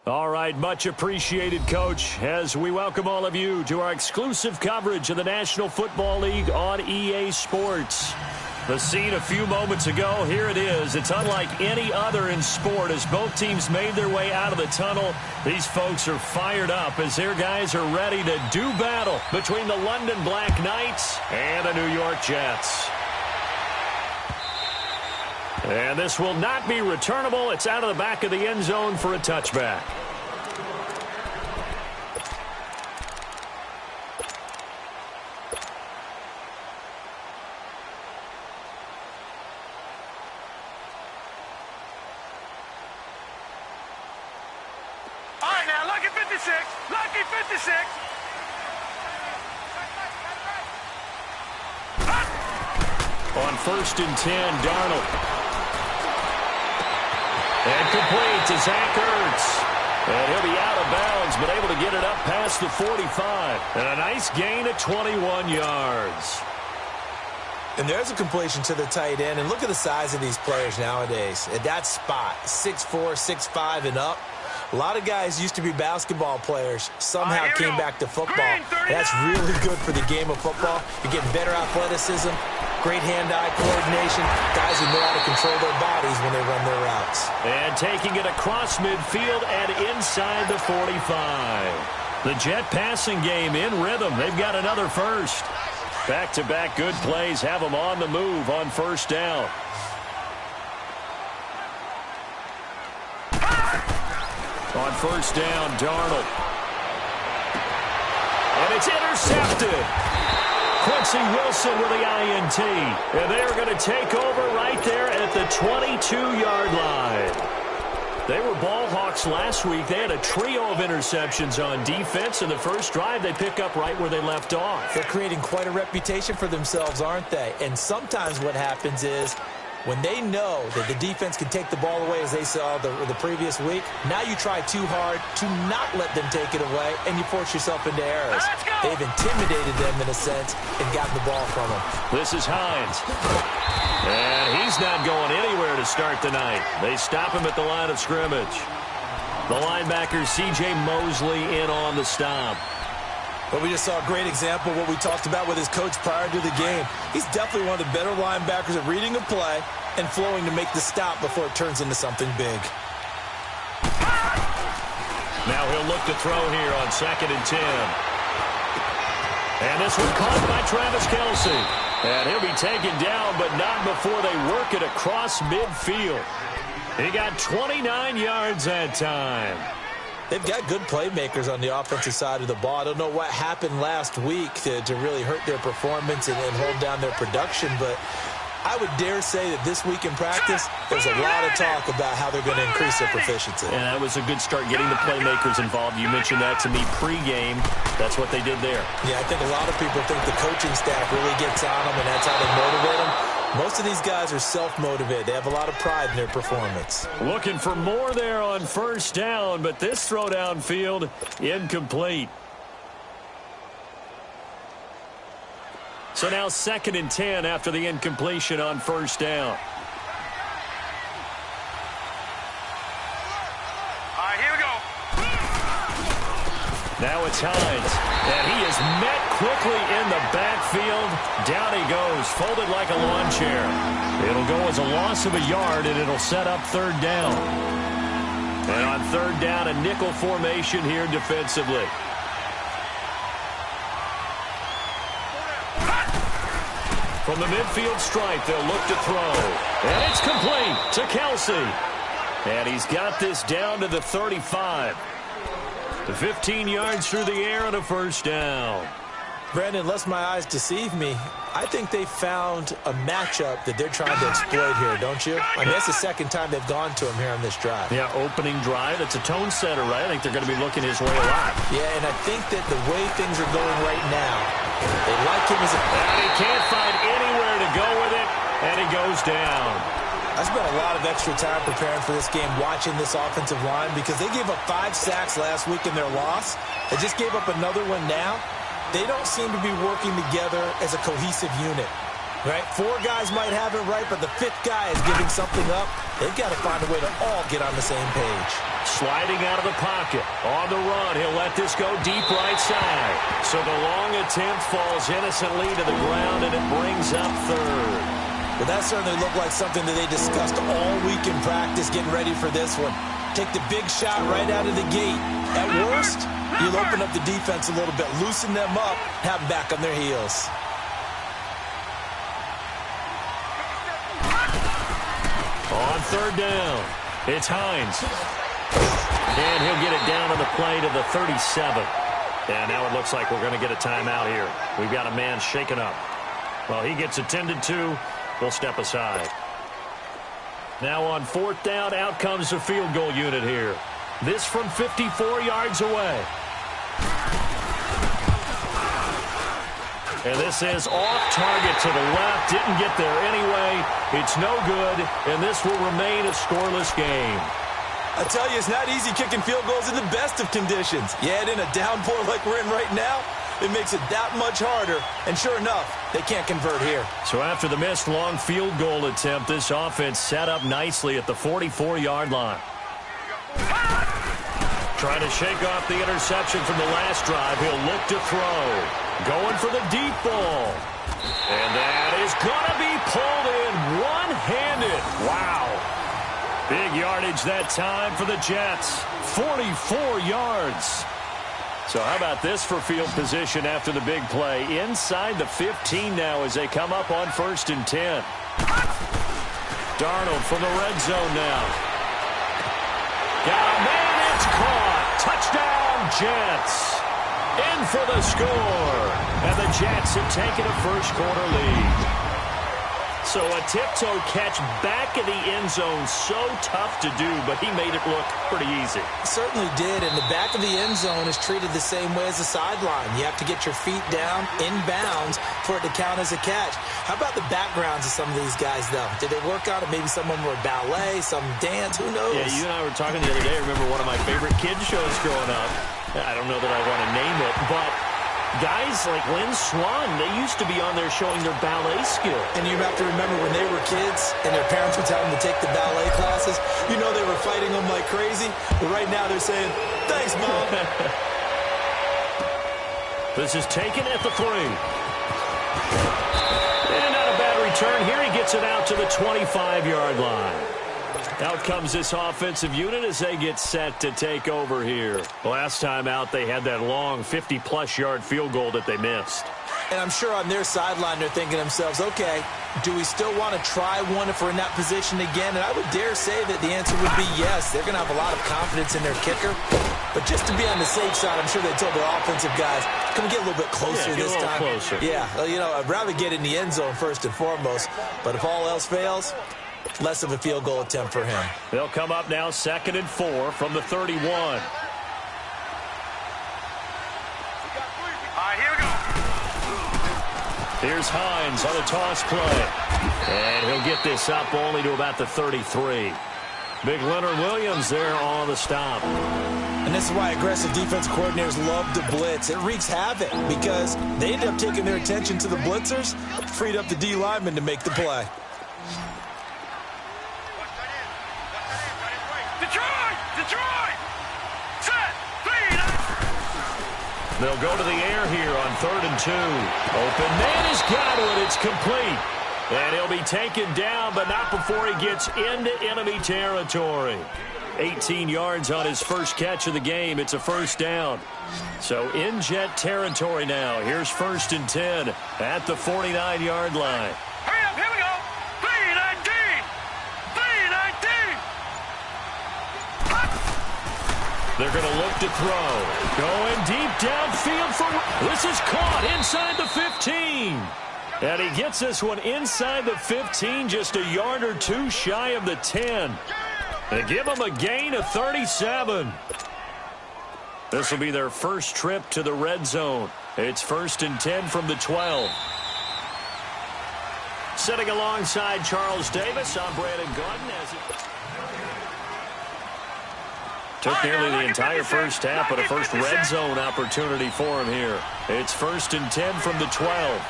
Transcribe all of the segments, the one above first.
All right, much appreciated, Coach, as we welcome all of you to our exclusive coverage of the National Football League on EA Sports. The scene a few moments ago, here it is. It's unlike any other in sport as both teams made their way out of the tunnel. These folks are fired up as their guys are ready to do battle between the London Black Knights and the New York Jets. And this will not be returnable. It's out of the back of the end zone for a touchback. All right, now, lucky 56. Lucky 56. On 1st and 10, Darnold. And complete to Zach Ertz. And he'll be out of bounds, but able to get it up past the 45. And a nice gain at 21 yards. And there's a completion to the tight end. And look at the size of these players nowadays. At that spot, 6'4", 6'5", and up. A lot of guys used to be basketball players, somehow came back to football. That's really good for the game of football. You're getting better athleticism, great hand-eye coordination, guys who know how to control their bodies when they run their routes. And taking it across midfield and inside the 45. The Jet passing game in rhythm. They've got another first. Back-to-back good plays have them on the move on 1st down. On 1st down, Darnold. And it's intercepted. Quincy Wilson with the INT. And they're going to take over right there at the 22-yard line. They were ball hawks last week. They had a trio of interceptions on defense. In the first drive, they pick up right where they left off. They're creating quite a reputation for themselves, aren't they? And sometimes what happens is, when they know that the defense can take the ball away, as they saw the previous week, now you try too hard to not let them take it away, and you force yourself into errors. They've intimidated them in a sense and gotten the ball from them. This is Hines. And he's not going anywhere to start the night. They stop him at the line of scrimmage. The linebacker, C.J. Mosley, in on the stop. But we just saw a great example of what we talked about with his coach prior to the game. He's definitely one of the better linebackers at reading a play and flowing to make the stop before it turns into something big. Now he'll look to throw here on 2nd and 10. And this one caught by Travis Kelce. And he'll be taken down, but not before they work it across midfield. He got 29 yards that time. They've got good playmakers on the offensive side of the ball. I don't know what happened last week to really hurt their performance and hold down their production, but I would dare say that this week in practice, there's a lot of talk about how they're going to increase their proficiency. And that was a good start, getting the playmakers involved. You mentioned that to me pregame. That's what they did there. Yeah, I think a lot of people think the coaching staff really gets on them, and that's how they motivate them. Most of these guys are self-motivated. They have a lot of pride in their performance. Looking for more there on 1st down, but this throw downfield incomplete. So now 2nd and 10 after the incompletion on 1st down. All right, here we go. Now it's Hines, and he is met quickly in the backfield. Down he goes, folded like a lawn chair. It'll go as a loss of a yard, and it'll set up 3rd down. And on 3rd down, a nickel formation here defensively. From the midfield stripe, they'll look to throw. And it's complete to Kelce. And he's got this down to the 35. The 15 yards through the air on a 1st down. Brandon, unless my eyes deceive me, I think they found a matchup that they're trying to exploit here, don't you? I mean, that's the 2nd time they've gone to him here on this drive. Yeah, opening drive. It's a tone setter, right? I think they're going to be looking his way a lot. Yeah, and I think that the way things are going right now, they like him as a... And he can't find anywhere to go with it, and he goes down. I spent a lot of extra time preparing for this game, watching this offensive line, because they gave up 5 sacks last week in their loss. They just gave up another one now. They don't seem to be working together as a cohesive unit, right? 4 guys might have it right, but the 5th guy is giving something up. They've got to find a way to all get on the same page. Sliding out of the pocket. On the run, he'll let this go deep right side. So the long attempt falls innocently to the ground, and it brings up third. Well, that certainly looked like something that they discussed all week in practice getting ready for this one. Take the big shot right out of the gate. At worst, you'll open up the defense a little bit, loosen them up, have them back on their heels. On third down, it's Hines. And he'll get it down on the play to the 37. And now it looks like we're going to get a timeout here. We've got a man shaken up. Well, he gets attended to. We'll step aside. Now on fourth down, out comes the field goal unit here. This from 54 yards away. And this is off target to the left. Didn't get there anyway. It's no good, and this will remain a scoreless game. I tell you, it's not easy kicking field goals in the best of conditions. You add in a downpour like we're in right now, it makes it that much harder. And sure enough, they can't convert here. So after the missed long field goal attempt, this offense set up nicely at the 44-yard line. Trying to shake off the interception from the last drive. He'll look to throw. Going for the deep ball. And that is going to be pulled in one-handed. Wow. Big yardage that time for the Jets. 44 yards. So how about this for field position after the big play? Inside the 15 now as they come up on 1st and 10. Darnold from the red zone now. Got a man, it's caught. Touchdown, Jets. In for the score. And the Jets have taken a first-quarter lead. So a tiptoe catch back in the end zone, so tough to do, but he made it look pretty easy. Certainly did, and the back of the end zone is treated the same way as the sideline. You have to get your feet down, inbounds, for it to count as a catch. How about the backgrounds of some of these guys, though? Did they work on it? Maybe some of them were ballet, some dance, who knows? Yeah, you and I were talking the other day. I remember one of my favorite kids shows growing up. I don't know that I want to name it, but guys like Lynn Swan, they used to be on there showing their ballet skill. And you have to remember when they were kids and their parents would tell them to take the ballet classes, you know they were fighting them like crazy. But right now they're saying, thanks, Mom. This is taken at the 3. And not a bad return. Here he gets it out to the 25-yard line. Out comes this offensive unit as they get set to take over here. Last time out, they had that long 50-plus yard field goal that they missed. And I'm sure on their sideline they're thinking to themselves, okay, do we still want to try one if we're in that position again? And I would dare say that the answer would be yes. They're going to have a lot of confidence in their kicker. But just to be on the safe side, I'm sure they told their offensive guys, can we get a little bit closer this time? Closer. Yeah, well, you know, I'd rather get in the end zone first and foremost. But if all else fails, less of a field goal attempt for him. They'll come up now 2nd and 4 from the 31. All right, here we go. Here's Hines on a toss play. And he'll get this up only to about the 33. Big Leonard Williams there on the stop. And this is why aggressive defense coordinators love to blitz. It wreaks havoc because they end up taking their attention to the blitzers, freed up the D lineman to make the play. Detroit! Set! Lead! They'll go to the air here on 3rd and 2. Open man has got it. It's complete. And he'll be taken down, but not before he gets into enemy territory. 18 yards on his first catch of the game. It's a first down. So in Jet territory now. Here's 1st and 10 at the 49-yard line. Hurry up, here we go! 3-19! 3-19! They're going to look to throw. Going deep downfield for... This is caught inside the 15. And he gets this one inside the 15, just a yard or two shy of the 10. They give him a gain of 37. This will be their first trip to the red zone. It's 1st and 10 from the 12. Sitting alongside Charles Davis, I'm Brandon Gordon. As it took nearly the entire first half, but a first red zone opportunity for him here. It's 1st and 10 from the 12.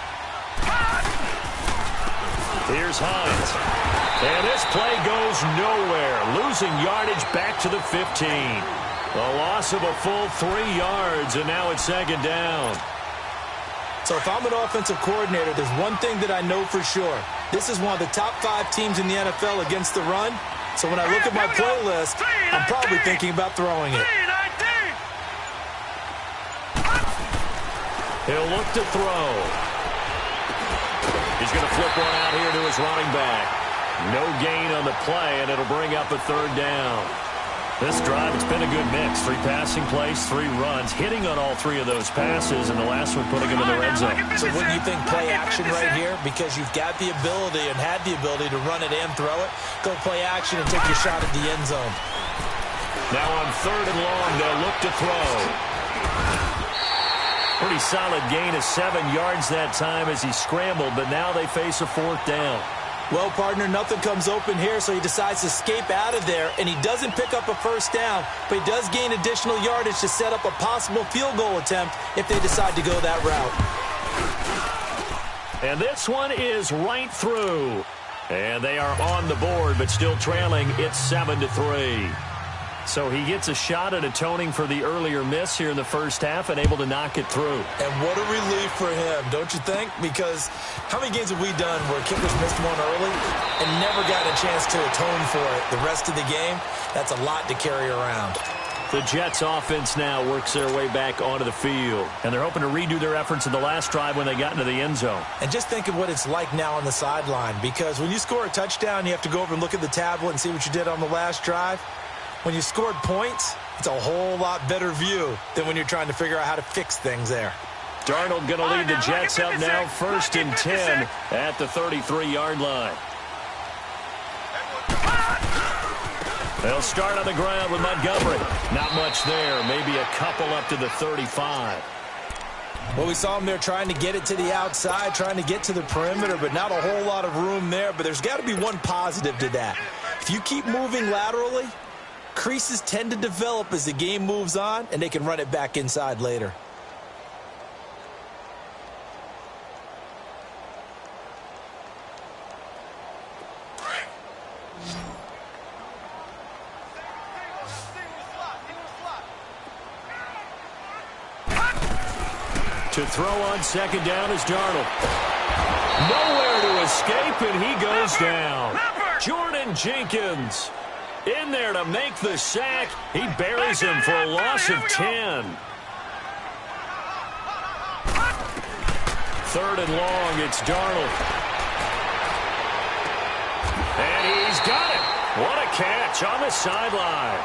Here's Hines. And this play goes nowhere, losing yardage back to the 15. A loss of a full 3 yards, and now it's second down. So if I'm an offensive coordinator, there's one thing that I know for sure. This is one of the top 5 teams in the NFL against the run. So when I look at my playlist, I'm probably thinking about throwing it. He'll look to throw. He's going to flip one out here to his running back. No gain on the play, and it'll bring up a third down. This drive, it's been a good mix. 3 passing plays, 3 runs, hitting on all 3 of those passes, and the last one putting him in the red zone. So wouldn't you think play action right here? Because you've got the ability and had the ability to run it and throw it. Go play action and take your shot at the end zone. Now on 3rd and long, they'll look to throw. Pretty solid gain of 7 yards that time as he scrambled, but now they face a 4th down. Well, partner, nothing comes open here, so he decides to escape out of there, and he doesn't pick up a first down, but he does gain additional yardage to set up a possible field goal attempt if they decide to go that route. And this one is right through. And they are on the board, but still trailing. It's 7-3. So he gets a shot at atoning for the earlier miss here in the first half and able to knock it through. And what a relief for him, don't you think? Because how many games have we done where kickers missed one early and never gotten a chance to atone for it the rest of the game? That's a lot to carry around. The Jets offense now works their way back onto the field. And they're hoping to redo their efforts in the last drive when they got into the end zone. And just think of what it's like now on the sideline. Because when you score a touchdown, you have to go over and look at the tablet and see what you did on the last drive. When you scored points, it's a whole lot better view than when you're trying to figure out how to fix things there. Darnold going to lead the Jets up now 1st and 10 at the 33-yard line. They'll start on the ground with Montgomery. Not much there, maybe a couple up to the 35. Well, we saw him there trying to get it to the outside, trying to get to the perimeter, but not a whole lot of room there. But there's got to be one positive to that. If you keep moving laterally, creases tend to develop as the game moves on, and they can run it back inside later. To throw on 2nd down is Darnold. Nowhere to escape, and he goes down. Jordan Jenkins in there to make the sack. He buries him for a loss of 10. 3rd and long, it's Darnold. And he's got it. What a catch on the sideline.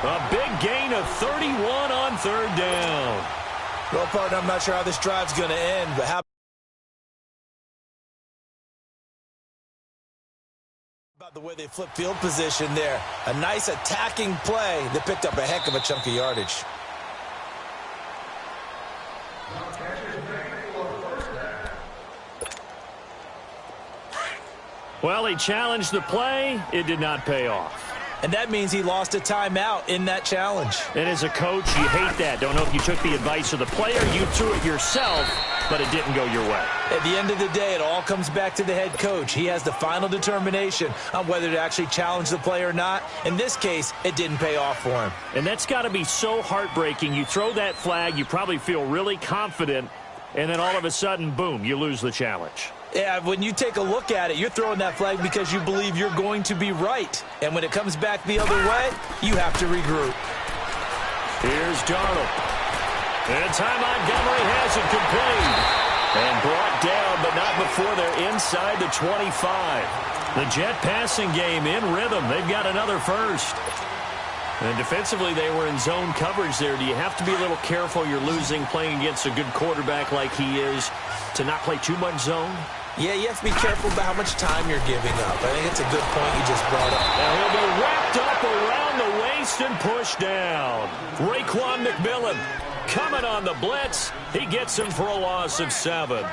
A big gain of 31 on 3rd down. Well, partner, I'm not sure how this drive's going to end, but how about the way they flip field position there? A nice attacking play that picked up a heck of a chunk of yardage. Well, he challenged the play. It did not pay off. And that means he lost a timeout in that challenge. And as a coach, you hate that. Don't know if you took the advice of the player, you threw it yourself, but it didn't go your way. At the end of the day, it all comes back to the head coach. He has the final determination on whether to actually challenge the play or not. In this case, it didn't pay off for him. And that's got to be so heartbreaking. You throw that flag, you probably feel really confident, and then all of a sudden, boom, you lose the challenge. Yeah, when you take a look at it, you're throwing that flag because you believe you're going to be right. And when it comes back the other way, you have to regroup. Here's Darnold. And Ty Montgomery has it complete. And brought down, but not before they're inside the 25. The Jet passing game in rhythm. They've got another first. And defensively, they were in zone coverage there. Do you have to be a little careful you're losing playing against a good quarterback like he is to not play too much zone? Yeah, you have to be careful about how much time you're giving up. I think it's a good point you just brought up. Now he'll be wrapped up around the waist and pushed down. Raekwon McMillan coming on the blitz. He gets him for a loss of 7.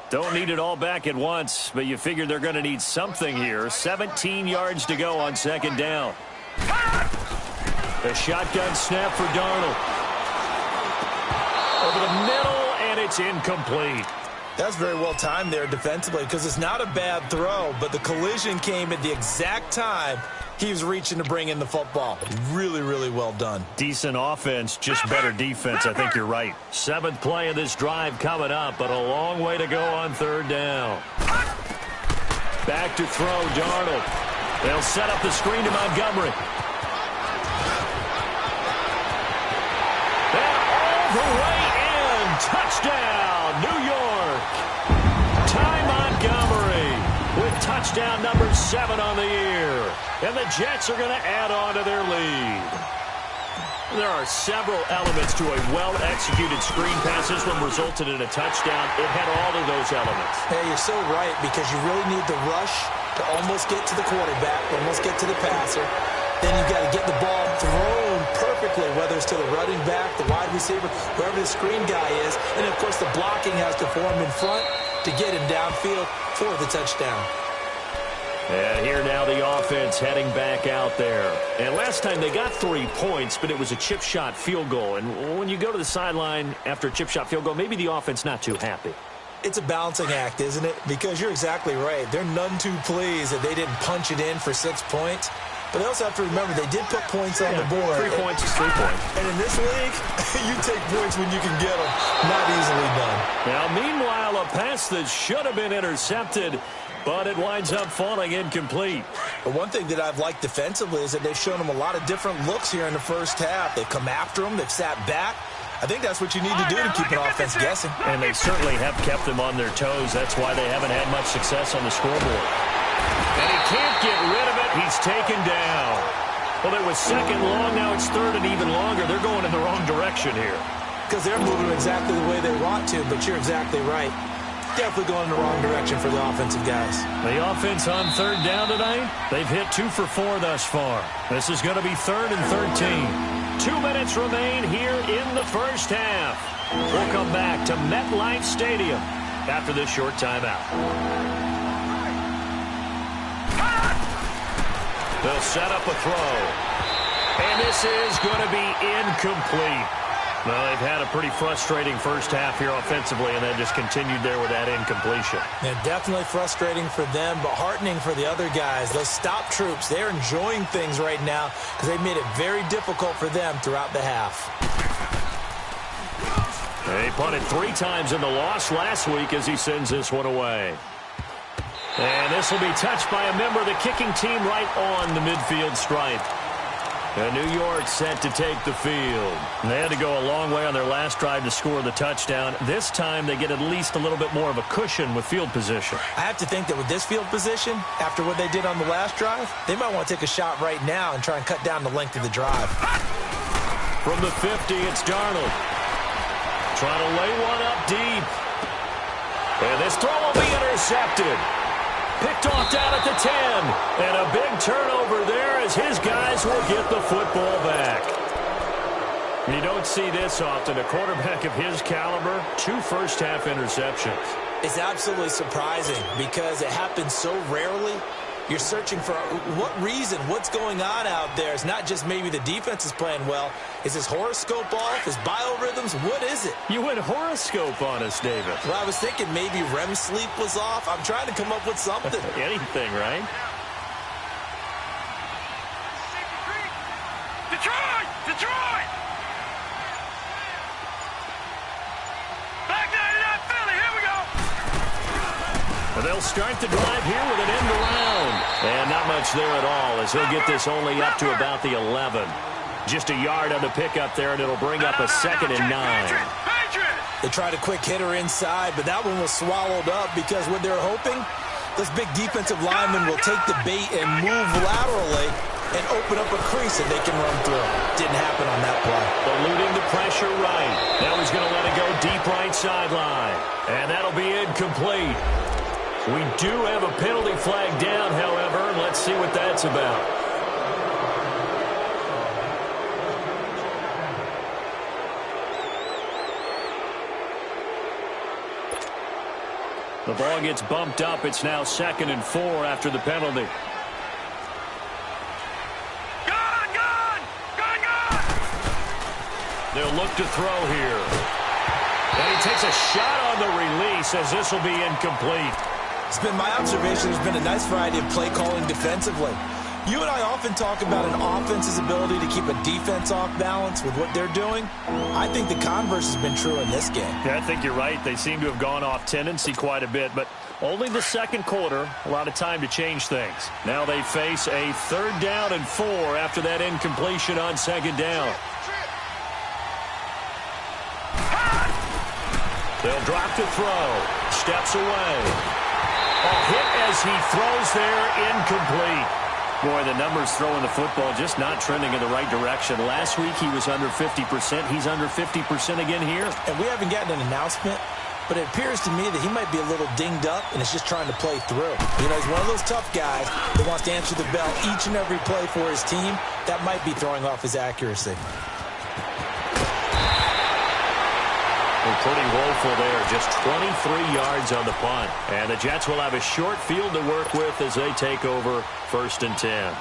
Don't need it all back at once, but you figure they're going to need something here. 17 yards to go on 2nd down. The shotgun snap for Darnold. Over the middle, and it's incomplete. That's very well timed there defensively because it's not a bad throw, but the collision came at the exact time he was reaching to bring in the football. Really, really well done. Decent offense, just better defense. I think you're right. 7th play of this drive coming up, but a long way to go on 3rd down. Back to throw, Darnold. They'll set up the screen to Montgomery. And all the way in. Touchdown, New York. Ty Montgomery with touchdown number 7 on the year. And the Jets are going to add on to their lead. There are several elements to a well-executed screen pass. This one resulted in a touchdown. It had all of those elements. Hey, you're so right because you really need the rush to almost get to the quarterback, almost get to the passer. Then you've got to get the ball thrown perfectly, whether it's to the running back, the wide receiver, wherever the screen guy is. And, of course, the blocking has to form in front to get him downfield for the touchdown. And here now the offense heading back out there. And last time they got 3 points, but it was a chip shot field goal. And when you go to the sideline after a chip shot field goal, maybe the offense not too happy. It's a balancing act, isn't it? Because you're exactly right. They're none too pleased that they didn't punch it in for 6 points. But they also have to remember they did put points on the board. 3 points is 3 points. And in this league, you take points when you can get them. Not easily done. Now, meanwhile, a pass that should have been intercepted, but it winds up falling incomplete. But one thing that I've liked defensively is that they've shown them a lot of different looks here in the first half. They've come after them. They've sat back. I think that's what you need to do to keep an offense guessing. And they certainly have kept them on their toes. That's why they haven't had much success on the scoreboard. And he can't get rid of it. He's taken down. Well, it was 2nd long. Now it's 3rd and even longer. They're going in the wrong direction here. Because they're moving exactly the way they want to, but you're exactly right. Definitely going in the wrong direction for the offensive guys. The offense on 3rd down tonight, they've hit 2 for 4 thus far. This is going to be 3rd and 13. 2 minutes remain here in the first half. We'll come back to MetLife Stadium after this short timeout. They'll set up a throw. And this is going to be incomplete. Well, they've had a pretty frustrating first half here offensively, and then just continued there with that incompletion. Yeah, definitely frustrating for them, but heartening for the other guys. Those stop troops, they're enjoying things right now because they made it very difficult for them throughout the half. They punted 3 times in the loss last week as he sends this one away. And this will be touched by a member of the kicking team right on the midfield stripe. And New York set to take the field. And they had to go a long way on their last drive to score the touchdown. This time they get at least a little bit more of a cushion with field position. I have to think that with this field position, after what they did on the last drive, they might want to take a shot right now and try and cut down the length of the drive. From the 50, it's Darnold. Trying to lay one up deep. And this throw will be intercepted. Picked off down at the 10. And a big turnover there as his guys will get the football back. You don't see this often. A quarterback of his caliber, 2 first-half interceptions. It's absolutely surprising because it happens so rarely. You're searching for what reason, what's going on out there. It's not just maybe the defense is playing well. Is his horoscope off? His biorhythms? What is it? You went horoscope on us, David. Well, I was thinking maybe REM sleep was off. I'm trying to come up with something. Anything, right? Detroit! Detroit! Back 99 Philly, here we go! And they'll start the drive here with an end around. And not much there at all as he'll get this only up to about the 11. Just a yard on the pickup there, and it'll bring up a 2nd and 9. They tried a quick hitter inside, but that one was swallowed up because what they're hoping, those big defensive linemen will take the bait and move laterally and open up a crease that they can run through. Didn't happen on that play. Eluding the pressure right. Now he's going to let it go deep right sideline. And that'll be incomplete. We do have a penalty flag down, however. Let's see what that's about. The ball gets bumped up. It's now 2nd and 4 after the penalty. Gone! Gone! Gone! Gone! They'll look to throw here. And he takes a shot on the release as this will be incomplete. It's been my observation there's been a nice variety of play calling defensively. You and I often talk about an offense's ability to keep a defense off balance with what they're doing. I think the converse has been true in this game. Yeah, I think you're right. They seem to have gone off tendency quite a bit, but only the second quarter, a lot of time to change things. Now they face a 3rd down and 4 after that incompletion on 2nd down. They'll drop to throw. Steps away. A hit as he throws there, incomplete. Boy, the numbers throwing the football just not trending in the right direction. Last week he was under 50%. He's under 50% again here. And we haven't gotten an announcement, but it appears to me that he might be a little dinged up and is just trying to play through. You know, he's one of those tough guys that wants to answer the bell each and every play for his team. That might be throwing off his accuracy. Pretty woeful there. Just 23 yards on the punt. And the Jets will have a short field to work with as they take over 1st and 10.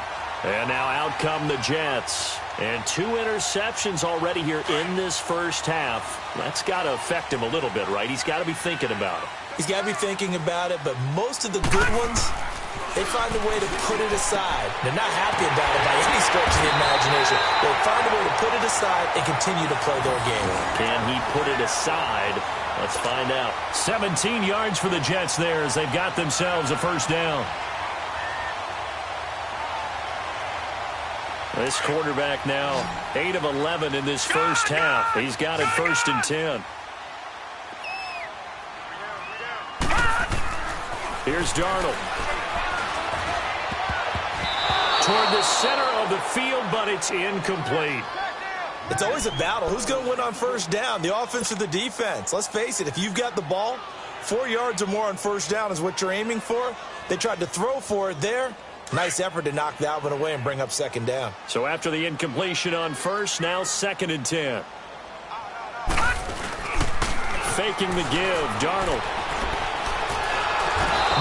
And now out come the Jets. And 2 interceptions already here in this first half. That's got to affect him a little bit, right? He's got to be thinking about it. He's got to be thinking about it, but most of the good ones, they find a way to put it aside. They're not happy about it by any stretch of the imagination. They find a way to put it aside and continue to play their game. Can he put it aside? Let's find out. 17 yards for the Jets there as they've got themselves a 1st down. This quarterback now 8 of 11 in this first half. He's got it 1st and 10. Here's Darnold. Toward the center of the field, but it's incomplete. It's always a battle. Who's going to win on 1st down, the offense or the defense? Let's face it, if you've got the ball, 4 yards or more on 1st down is what you're aiming for. They tried to throw for it there. Nice effort to knock that one away and bring up 2nd down. So after the incompletion on 1st, now 2nd and 10. Faking the give, Darnold.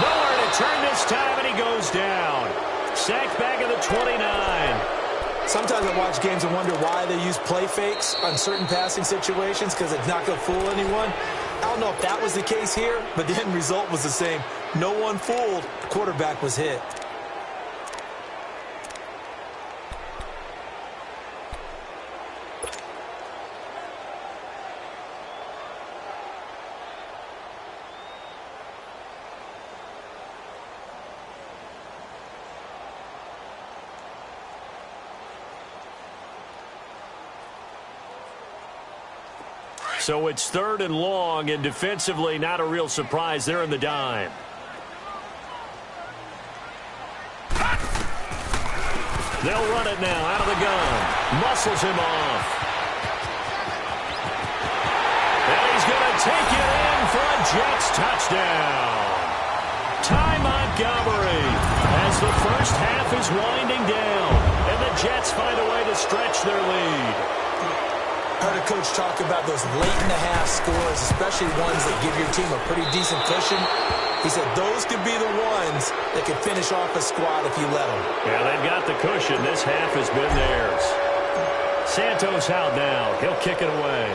Nowhere to turn this time, and he goes down. Sacked back at the 29. Sometimes I watch games and wonder why they use play fakes on certain passing situations because it's not going to fool anyone. I don't know if that was the case here, but the end result was the same. No one fooled. The quarterback was hit. So it's 3rd and long, and defensively not a real surprise. They're in the dime. They'll run it now out of the gun. Muscles him off. And he's going to take it in for a Jets touchdown. Ty Montgomery as the first half is winding down, and the Jets find a way to stretch their lead. I heard a coach talk about those late-in-the-half scores, especially ones that give your team a pretty decent cushion. He said those could be the ones that could finish off a squad if you let them. Yeah, they've got the cushion. This half has been theirs. Santos out now. He'll kick it away.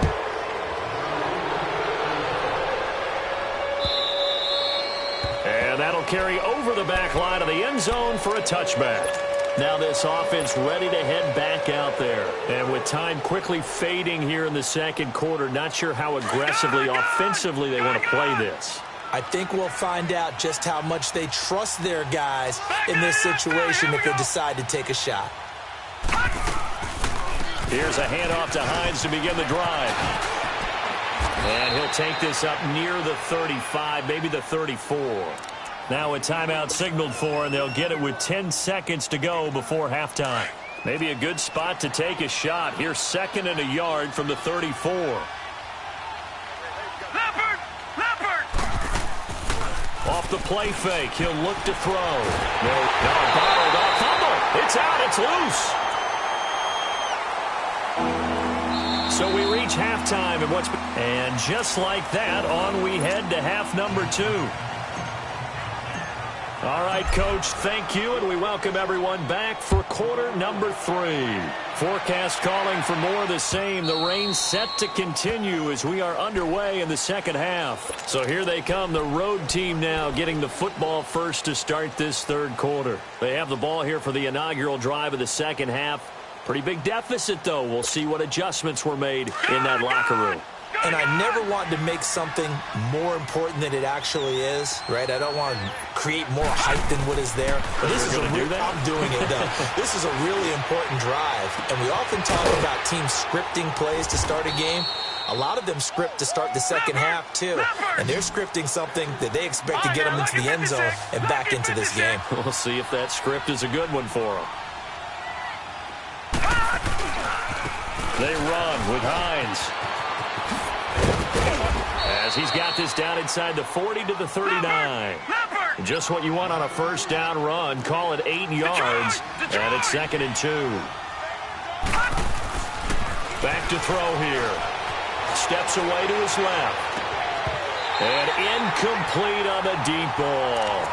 And that'll carry over the back line of the end zone for a touchback. Now this offense ready to head back out there. And with time quickly fading here in the second quarter, not sure how aggressively, offensively they want to play this. I think we'll find out just how much they trust their guys in this situation if they decide to take a shot. Here's a handoff to Hines to begin the drive. And he'll take this up near the 35, maybe the 34. Now a timeout signaled for, and they'll get it with 10 seconds to go before halftime. Maybe a good spot to take a shot. Here's 2nd and a yard from the 34. Off the play fake, he'll look to throw. No, bottled up, fumble. It's out, it's loose. So we reach halftime, and just like that, on we head to half number 2. All right, Coach, thank you, and we welcome everyone back for quarter number 3. Forecast calling for more of the same. The rain set to continue as we are underway in the second half. So here they come, the road team now getting the football first to start this third quarter. They have the ball here for the inaugural drive of the second half. Pretty big deficit, though. We'll see what adjustments were made in that locker room. And I never want to make something more important than it actually is, right? I don't want to create more hype than what is there. But this is I'm doing it, though. This is a really important drive. And we often talk about teams scripting plays to start a game. A lot of them script to start the second half, too. And they're scripting something that they expect to get them into the end zone and back into this game. We'll see if that script is a good one for them. They run with Hines. As he's got this down inside the 40 to the 39. Just what you want on a first down run. Call it 8 yards. And it's 2nd and 2. Back to throw here. Steps away to his left. And incomplete on the deep ball.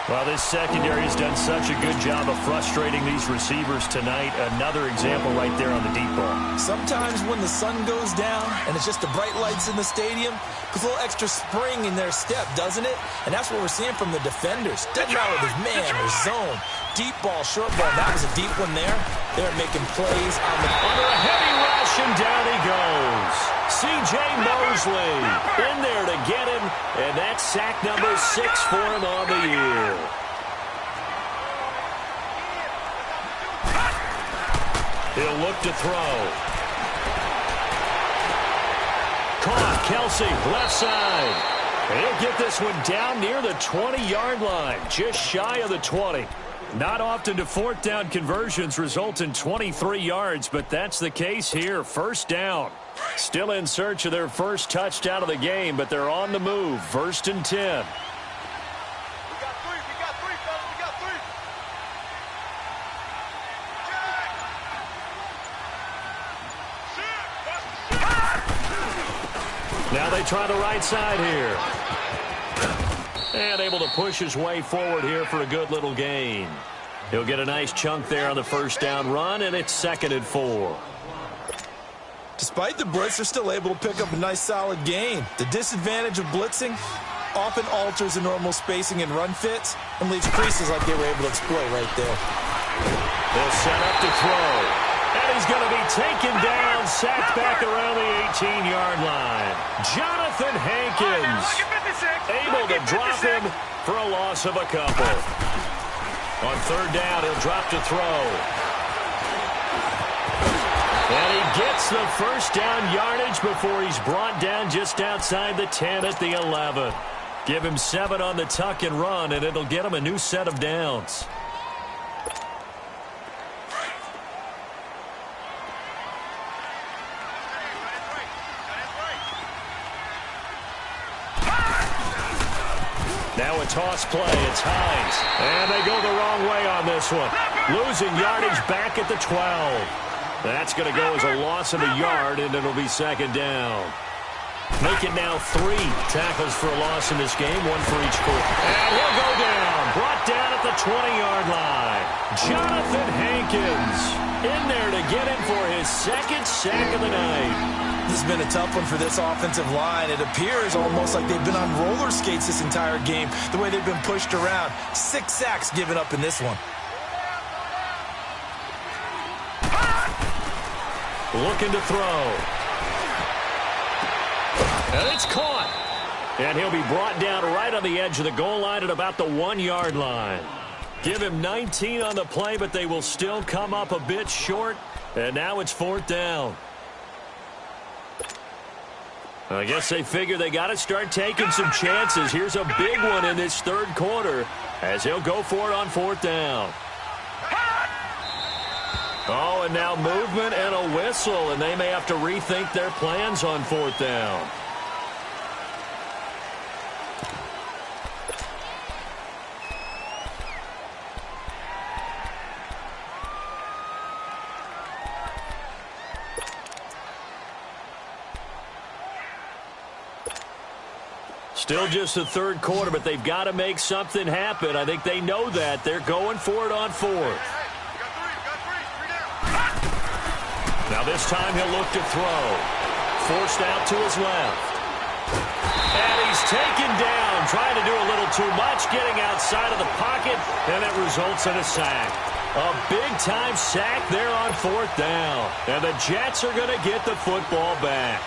Well, this secondary has done such a good job of frustrating these receivers tonight. Another example right there on the deep ball. Sometimes when the sun goes down and it's just the bright lights in the stadium, puts a little extra spring in their step, doesn't it? And that's what we're seeing from the defenders. Doesn't matter if it's man or zone. Deep ball, short ball. That was a deep one there. They're making plays on the under a heavy rush, and down he goes. C.J. Mosley in there to get him, and that's sack number 6 for him on the year. He'll look to throw. Caught, Kelsey, left side. And he'll get this one down near the 20-yard line, just shy of the 20. Not often do 4th down conversions result in 23 yards, but that's the case here. First down. Still in search of their first touchdown of the game, but they're on the move. 1st and 10. We got 3, fellas. We got 3. Now they try the right side here. And able to push his way forward here for a good little gain. He'll get a nice chunk there on the first down run, and it's 2nd and 4. Despite the blitz, they're still able to pick up a nice, solid gain. The disadvantage of blitzing often alters the normal spacing and run fits and leaves creases like they were able to exploit right there. They'll set up to throw. And he's going to be taken down, sacked back around the 18-yard line. Jonathan Hankins able to drop him for a loss of a couple. On 3rd down, he'll drop to throw. And he gets the first down yardage before he's brought down just outside the 10 at the 11. Give him 7 on the tuck and run, and it'll get him a new set of downs. Now a toss play. It's Hines. And they go the wrong way on this one. Losing yardage back at the 12. That's going to go as a loss of a yard, and it'll be 2nd down. Make it now 3 tackles for a loss in this game, 1 for each quarter. And he'll go down. Brought down at the 20-yard line. Jonathan Hankins in there to get him for his 2nd sack of the night. This has been a tough one for this offensive line. It appears almost like they've been on roller skates this entire game, the way they've been pushed around. 6 sacks given up in this one. Looking to throw. And it's caught. And he'll be brought down right on the edge of the goal line at about the 1-yard line. Give him 19 on the play, but they will still come up a bit short. And now it's 4th down. I guess they figure they got to start taking some chances. Here's a big one in this third quarter as he'll go for it on 4th down. Oh, and now movement and a whistle, and they may have to rethink their plans on 4th down. Still just the third quarter, but they've got to make something happen. I think they know that. They're going for it on fourth. Now this time he'll look to throw. Forced out to his left. And he's taken down, trying to do a little too much, getting outside of the pocket, and it results in a sack. A big-time sack there on fourth down. And the Jets are going to get the football back.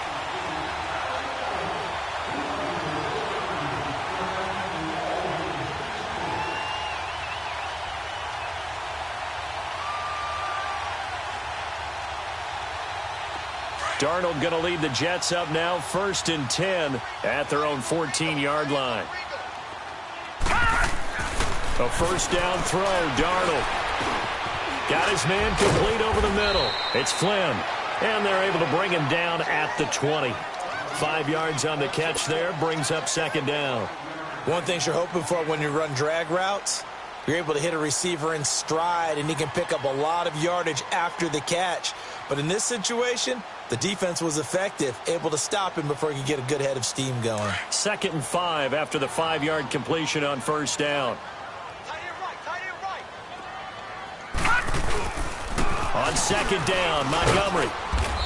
Darnold going to lead the Jets up now, 1st and 10 at their own 14-yard line. A first down throw, Darnold. Got his man complete over the middle. It's Flynn, and they're able to bring him down at the 20. 5 yards on the catch there, brings up 2nd down. One thing you're hoping for when you run drag routes, you're able to hit a receiver in stride, and he can pick up a lot of yardage after the catch. But in this situation, the defense was effective, able to stop him before he could get a good head of steam going. 2nd and 5 after the 5-yard completion on first down. On 2nd down, Montgomery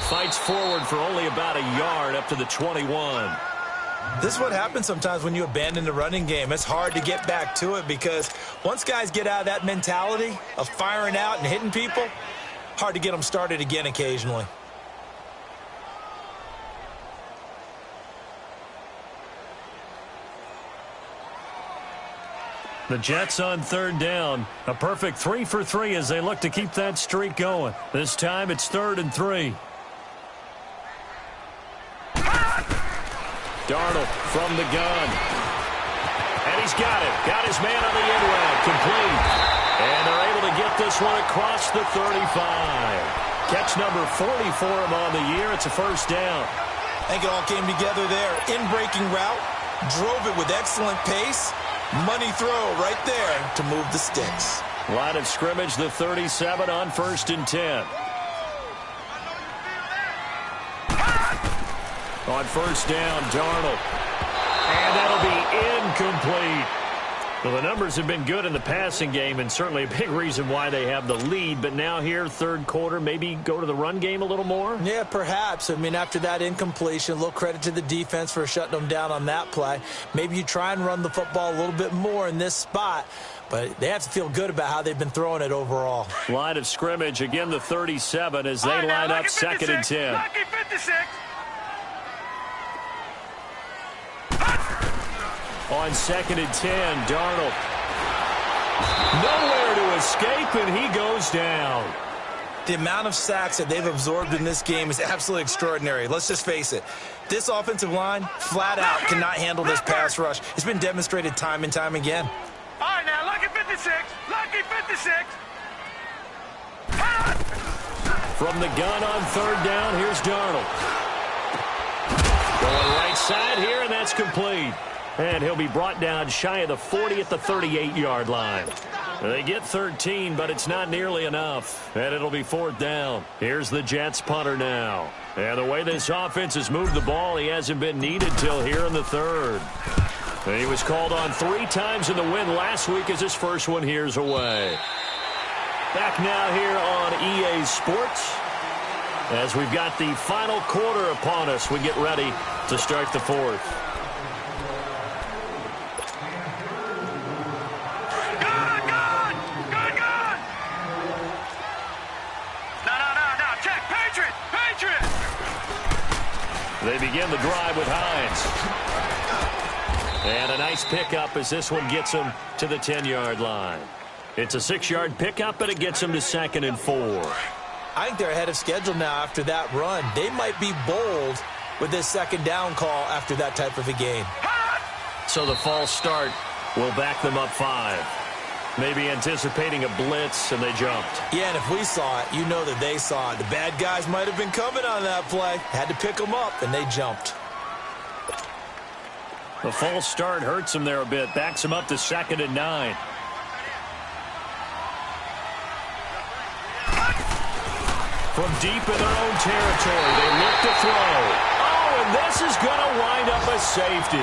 fights forward for only about a yard up to the 21. This is what happens sometimes when you abandon the running game. It's hard to get back to it because once guys get out of that mentality of firing out and hitting people, hard to get them started again occasionally. The Jets on 3rd down. A perfect 3 for 3 as they look to keep that streak going. This time it's 3rd and 3. Darnold from the gun. And he's got it. Got his man on the end route. Complete. And they're able to get this one across the 35. Catch number 40 for him on the year. It's a first down. I think it all came together there. In-breaking route. Drove it with excellent pace. Money throw right there to move the sticks. Line of scrimmage, the 37 on 1st and 10. On first down, Darnold. And that'll be incomplete. Well, the numbers have been good in the passing game and certainly a big reason why they have the lead. But now here, 3rd quarter, maybe go to the run game a little more? Yeah, perhaps. I mean, after that incompletion, a little credit to the defense for shutting them down on that play. Maybe you try and run the football a little bit more in this spot. But they have to feel good about how they've been throwing it overall. Line of scrimmage, again the 37 as they line up 2nd and 10. On 2nd and 10, Darnold. Nowhere to escape, and he goes down. The amount of sacks that they've absorbed in this game is absolutely extraordinary. Let's just face it. This offensive line, flat out, cannot handle this pass rush. It's been demonstrated time and time again. All right, now, lucky 56. Lucky 56. From the gun on 3rd down, here's Darnold. Going right side here, and that's complete. And he'll be brought down shy of the 40 at the 38-yard line. They get 13, but it's not nearly enough. And it'll be 4th down. Here's the Jets punter now. And the way this offense has moved the ball, he hasn't been needed till here in the 3rd. And he was called on 3 times in the win last week as his first one here's away. Back now here on EA Sports. As we've got the final quarter upon us, we get ready to start the 4th. They begin the drive with Hines. And a nice pickup as this one gets him to the 10-yard line. It's a 6-yard pickup, but it gets him to 2nd and 4. I think they're ahead of schedule now after that run. They might be bold with this 2nd down call after that type of a game. So the false start will back them up 5. Maybe anticipating a blitz, and they jumped. Yeah, and if we saw it, you know that they saw it. The bad guys might have been coming on that play. Had to pick them up, and they jumped. The false start hurts them there a bit. Backs them up to 2nd and 9. From deep in their own territory, they look to throw. Oh, and this is going to wind up a safety.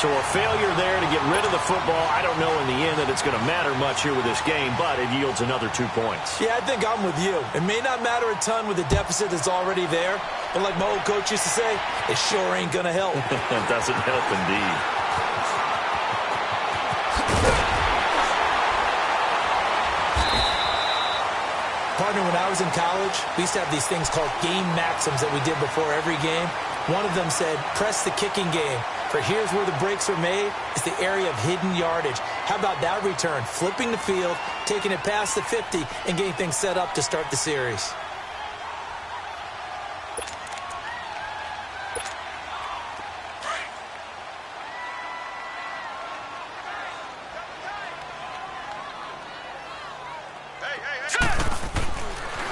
So a failure there to get rid of the football. I don't know in the end that it's going to matter much here with this game, but it yields another 2 points. Yeah, I think I'm with you. It may not matter a ton with the deficit that's already there, but like my old coach used to say, it sure ain't going to help. It doesn't help indeed. Partner, when I was in college, we used to have these things called game maxims that we did before every game. One of them said, press the kicking game. For here's where the breaks are made. It's the area of hidden yardage. How about that return? Flipping the field, taking it past the 50, and getting things set up to start the series.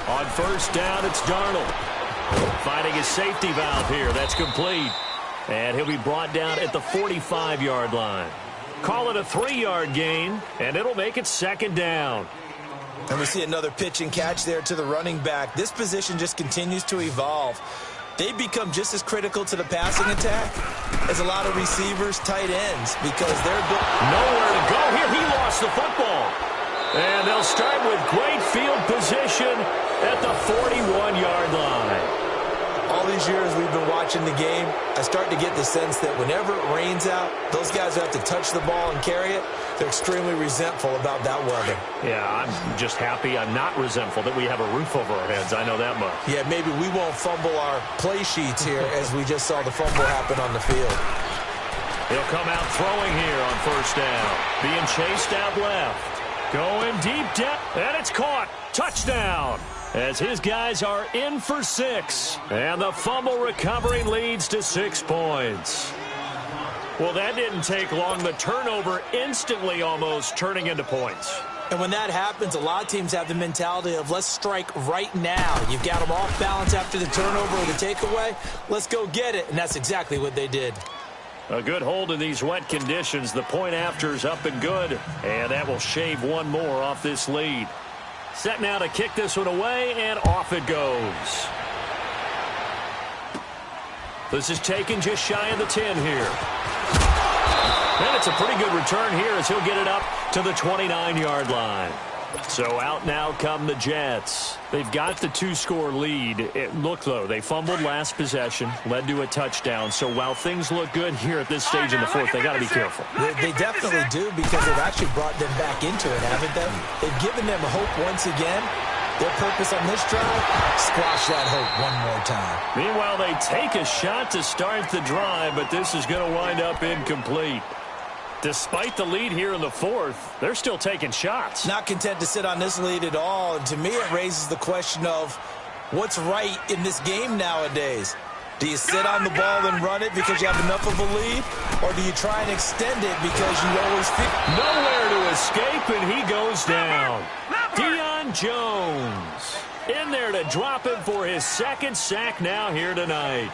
On first down, it's Darnold. Finding his safety valve here. That's complete. And he'll be brought down at the 45-yard line. Call it a 3-yard gain, and it'll make it second down. And we see another pitch and catch there to the running back. This position just continues to evolve. They become just as critical to the passing attack as a lot of receivers, tight ends, because they're nowhere to go here. He lost the football. And they'll start with great field position at the 41-yard line. All these years we've been watching the game, I start to get the sense that whenever it rains out, those guys who have to touch the ball and carry it, they're extremely resentful about that weather. Yeah, I'm just happy I'm not resentful that we have a roof over our heads. I know that much. Yeah, maybe we won't fumble our play sheets here as we just saw the fumble happen on the field. He'll come out throwing here on first down. Being chased out left. Going deep down, and it's caught. Touchdown. As his guys are in for 6. And the fumble recovering leads to 6 points. Well, that didn't take long. The turnover instantly almost turning into points. And when that happens, a lot of teams have the mentality of let's strike right now. You've got them off balance after the turnover or the takeaway. Let's go get it. And that's exactly what they did. A good hold in these wet conditions. The point after is up and good. And that will shave one more off this lead. Set now to kick this one away, and off it goes. This is taken just shy of the 10 here. And it's a pretty good return here as he'll get it up to the 29-yard line. So out now come the Jets. They've got the 2-score lead. Look, though, they fumbled last possession, led to a touchdown. So while things look good here at this stage in the fourth, they got to be careful. They definitely do, because they've actually brought them back into it, haven't they? They've given them hope once again. Their purpose on this drive, squash that hope one more time. Meanwhile, they take a shot to start the drive, but this is going to wind up incomplete. Despite the lead here in the fourth, they're still taking shots. Not content to sit on this lead at all. And to me, it raises the question of what's right in this game nowadays. Do you sit on the ball and run it because you have enough of a lead? Or do you try and extend it because you always feel nowhere to escape, and he goes down. Deion Jones in there to drop him for his second sack now here tonight.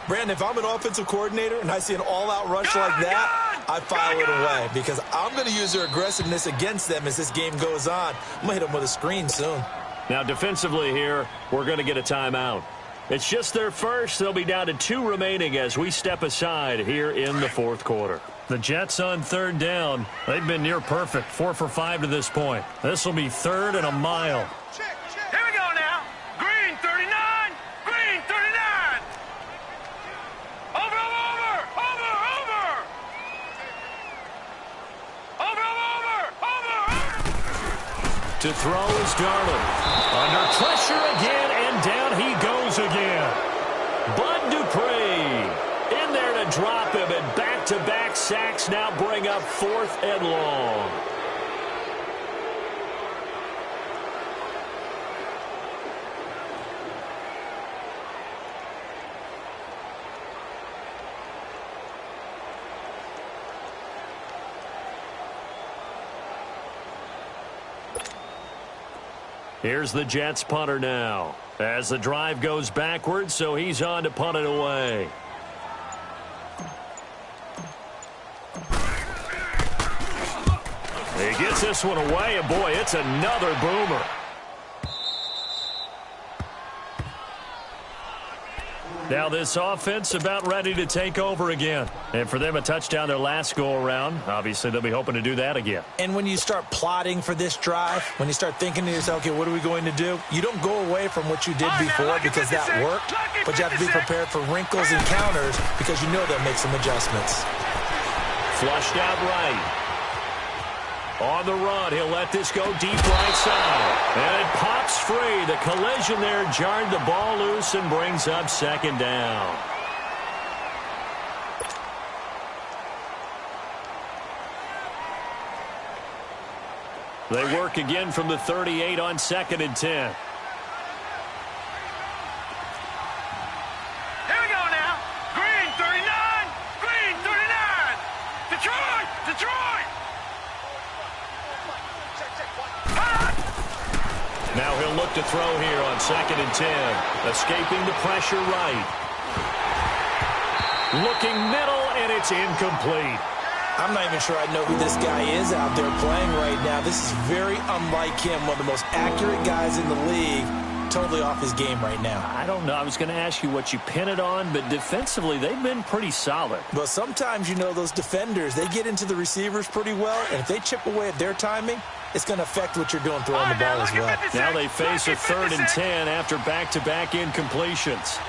Brandon, if I'm an offensive coordinator and I see an all-out rush like that, I file it away because I'm going to use their aggressiveness against them as this game goes on. I'm going to hit them with a screen soon. Now, defensively here, we're going to get a timeout. It's just their first. They'll be down to 2 remaining as we step aside here in the fourth quarter. The Jets on third down. They've been near perfect, 4 for 5 to this point. This will be 3rd and a mile. Here we go now. Green 39. Green 39. Over. To throw is Darnold. Under pressure again, and down he goes again. Bud Dupree in there to drop him, and back-to-back sacks now bring up 4th and long. Here's the Jets punter now as the drive goes backwards, so he's on to punt it away. He gets this one away, and boy, it's another boomer. Now this offense about ready to take over again. And for them, a touchdown their last go-around. Obviously, they'll be hoping to do that again. And when you start plotting for this drive, when you start thinking to yourself, okay, what are we going to do? You don't go away from what you did before because that worked, but you have to be prepared for wrinkles and counters because you know they'll make some adjustments. Flushed out right. On the run, he'll let this go deep right side. And it pops free. The collision there jarred the ball loose and brings up second down. They work again from the 38 on 2nd and 10. Here we go now. Green 39. Green 39. Detroit. Detroit. Now he'll look to throw here on 2nd and 10. Escaping the pressure right. Looking middle, and it's incomplete. I'm not even sure I know who this guy is out there playing right now. This is very unlike him, one of the most accurate guys in the league. Totally off his game right now. I don't know. I was going to ask you what you pin it on, but defensively, they've been pretty solid. But sometimes, you know, those defenders, they get into the receivers pretty well, and if they chip away at their timing, it's going to affect what you're doing throwing the ball as well. Now they face a 3rd and 10 after back-to-back incompletions.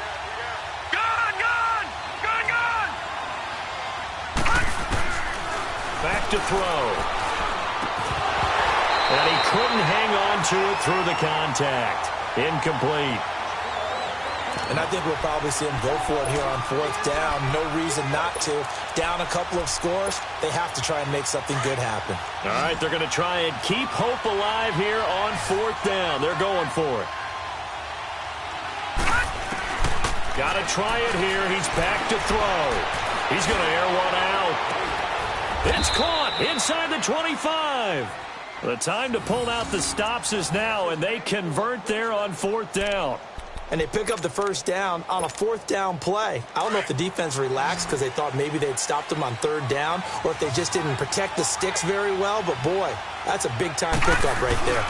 Back to throw. And he couldn't hang on to it through the contact. Incomplete. And I think we'll probably see him go for it here on 4th down. No reason not to. Down a couple of scores, they have to try and make something good happen. All right, they're going to try and keep hope alive here on 4th down. They're going for it. Got to try it here. He's back to throw. He's going to air one out. It's caught inside the 25. The time to pull out the stops is now, and they convert there on 4th down. And they pick up the 1st down on a 4th down play. I don't know if the defense relaxed because they thought maybe they'd stopped them on 3rd down or if they just didn't protect the sticks very well. But, boy, that's a big-time pickup right there.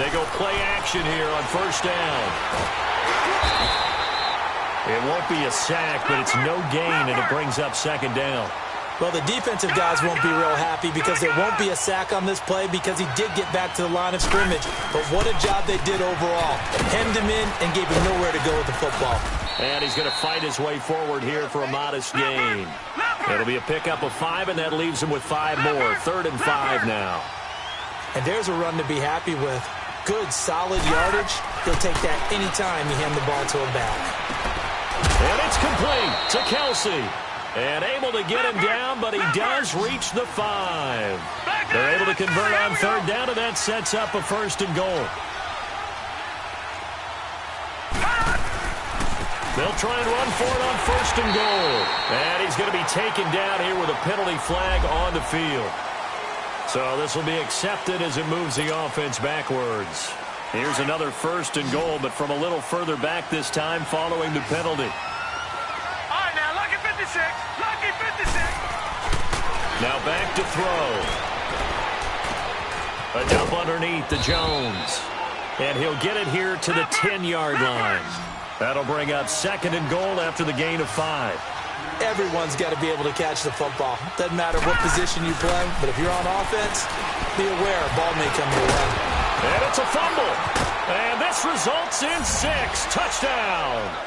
They go play action here on 1st down. It won't be a sack, but it's no gain, and it brings up 2nd down. Well, the defensive guys won't be real happy because there won't be a sack on this play because he did get back to the line of scrimmage. But what a job they did overall. Hemmed him in and gave him nowhere to go with the football. And he's going to fight his way forward here for a modest gain. It'll be a pickup of 5, and that leaves him with 5 more. 3rd and 5 now. And there's a run to be happy with. Good, solid yardage. He'll take that anytime you hand the ball to him back. And it's complete to Kelsey. And able to get him down, but he does reach the 5. They're able to convert on 3rd down, and that sets up a 1st and goal. They'll try and run for it on 1st and goal. And he's going to be taken down here with a penalty flag on the field. So this will be accepted as it moves the offense backwards. Here's another 1st and goal, but from a little further back this time following the penalty. Lucky 56. Now back to throw. A dump underneath to Jones. And he'll get it here to the 10-yard line. That'll bring up 2nd and goal after the gain of 5. Everyone's got to be able to catch the football. Doesn't matter what position you play, but if you're on offense, be aware a ball may come your way. And it's a fumble. And this results in 6. Touchdown.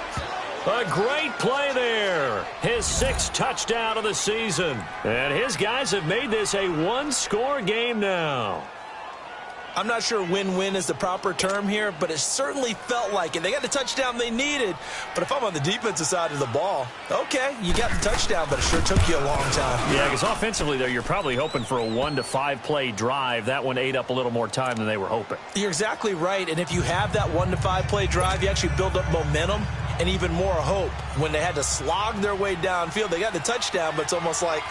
A great play there. His 6th touchdown of the season. And his guys have made this a 1-score game now. I'm not sure win-win is the proper term here, but it certainly felt like it. They got the touchdown they needed. But if I'm on the defensive side of the ball, okay, you got the touchdown, but it sure took you a long time. Yeah, because offensively, though, you're probably hoping for a 1 to 5 play drive. That one ate up a little more time than they were hoping. You're exactly right. And if you have that 1 to 5 play drive, you actually build up momentum and even more hope. When they had to slog their way downfield, they got the touchdown, but it's almost like,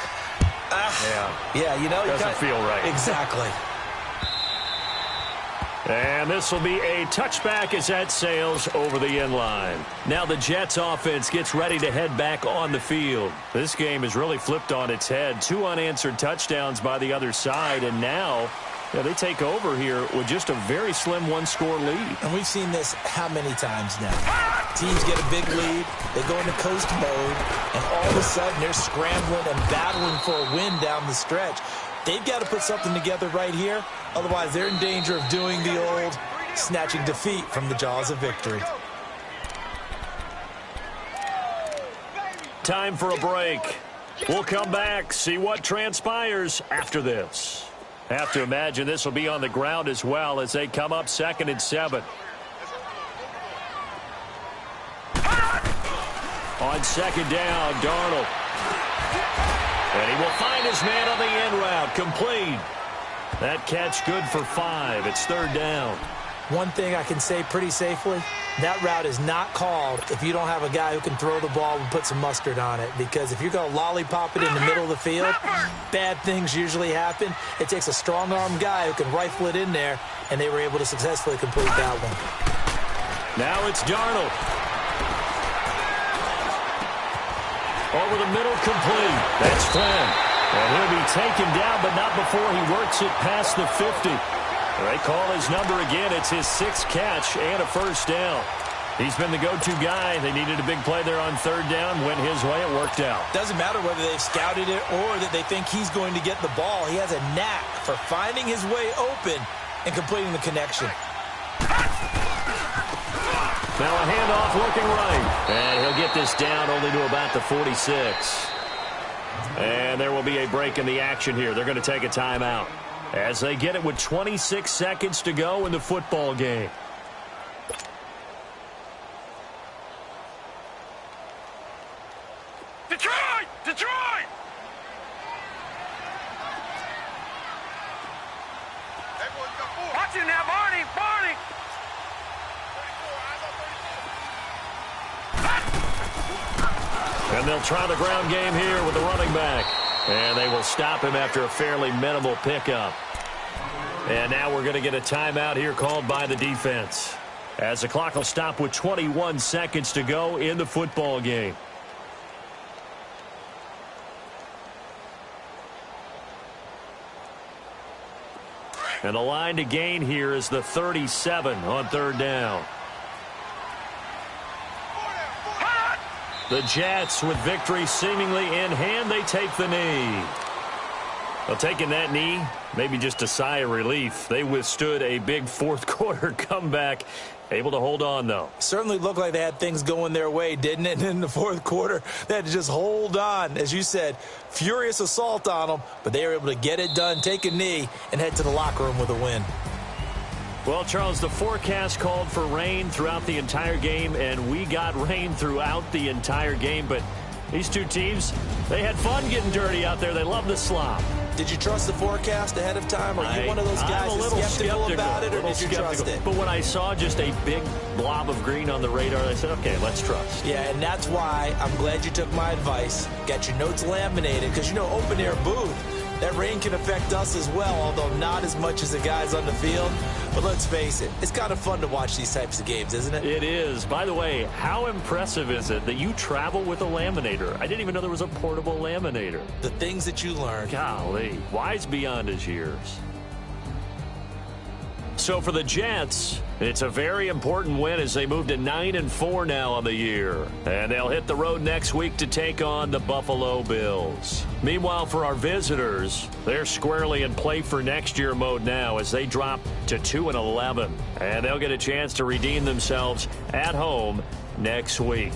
yeah, you know. Doesn't feel right. Exactly. And this will be a touchback as that sails over the end line. Now the Jets offense gets ready to head back on the field. This game is really flipped on its head. 2 unanswered touchdowns by the other side, and now they take over here with just a very slim 1-score lead. And we've seen this how many times now? Teams get a big lead, they go into coast mode, and all of a sudden they're scrambling and battling for a win down the stretch. They've got to put something together right here, otherwise they're in danger of doing the old snatching defeat from the jaws of victory. Time for a break. We'll come back, see what transpires after this. Have to imagine this will be on the ground as well as they come up 2nd and 7. On 2nd down, Darnold. And he will find his man on the end route. Complete. That catch good for 5. It's 3rd down. One thing I can say pretty safely, that route is not called if you don't have a guy who can throw the ball and put some mustard on it. Because if you're going to lollipop it in the middle of the field, bad things usually happen. It takes a strong-arm guy who can rifle it in there, and they were able to successfully complete that one. Now it's Darnold. Over the middle, complete. That's Flynn. And he'll be taken down, but not before he works it past the 50. They call his number again. It's his 6th catch and a 1st down. He's been the go-to guy. They needed a big play there on 3rd down. Went his way. It worked out. Doesn't matter whether they've scouted it or that they think he's going to get the ball. He has a knack for finding his way open and completing the connection. Now a handoff looking right. And he'll get this down only to about the 46. And there will be a break in the action here. They're going to take a timeout as they get it with 26 seconds to go in the football game. Detroit! Detroit! Watch it now, Barney! Barney! And they'll try the ground game here with the running back. And they will stop him after a fairly minimal pickup. And now we're going to get a timeout here called by the defense, as the clock will stop with 21 seconds to go in the football game. And the line to gain here is the 37 on 3rd down. The Jets with victory seemingly in hand. They take the knee. Well, taking that knee, maybe just a sigh of relief. They withstood a big 4th quarter comeback. Able to hold on, though. Certainly looked like they had things going their way, didn't it? And in the 4th quarter, they had to just hold on. As you said, furious assault on them, but they were able to get it done, take a knee, and head to the locker room with a win. Well, Charles, the forecast called for rain throughout the entire game, and we got rain throughout the entire game. But these two teams, they had fun getting dirty out there. They love the slop. Did you trust the forecast ahead of time? Are you one of those guys that's skeptical about it, or did you trust it? But when I saw just a big blob of green on the radar, I said, okay, let's trust. Yeah, and that's why I'm glad you took my advice. Got your notes laminated, because, you know, open-air booth, that rain can affect us as well, although not as much as the guys on the field. But let's face it, it's kind of fun to watch these types of games, isn't it? It is. By the way, how impressive is it that you travel with a laminator? I didn't even know there was a portable laminator. The things that you learn. Golly, wise beyond his years. So for the Jets, it's a very important win as they move to 9-4 now on the year. And they'll hit the road next week to take on the Buffalo Bills. Meanwhile, for our visitors, they're squarely in play for next year mode now as they drop to 2-11. And they'll get a chance to redeem themselves at home next week.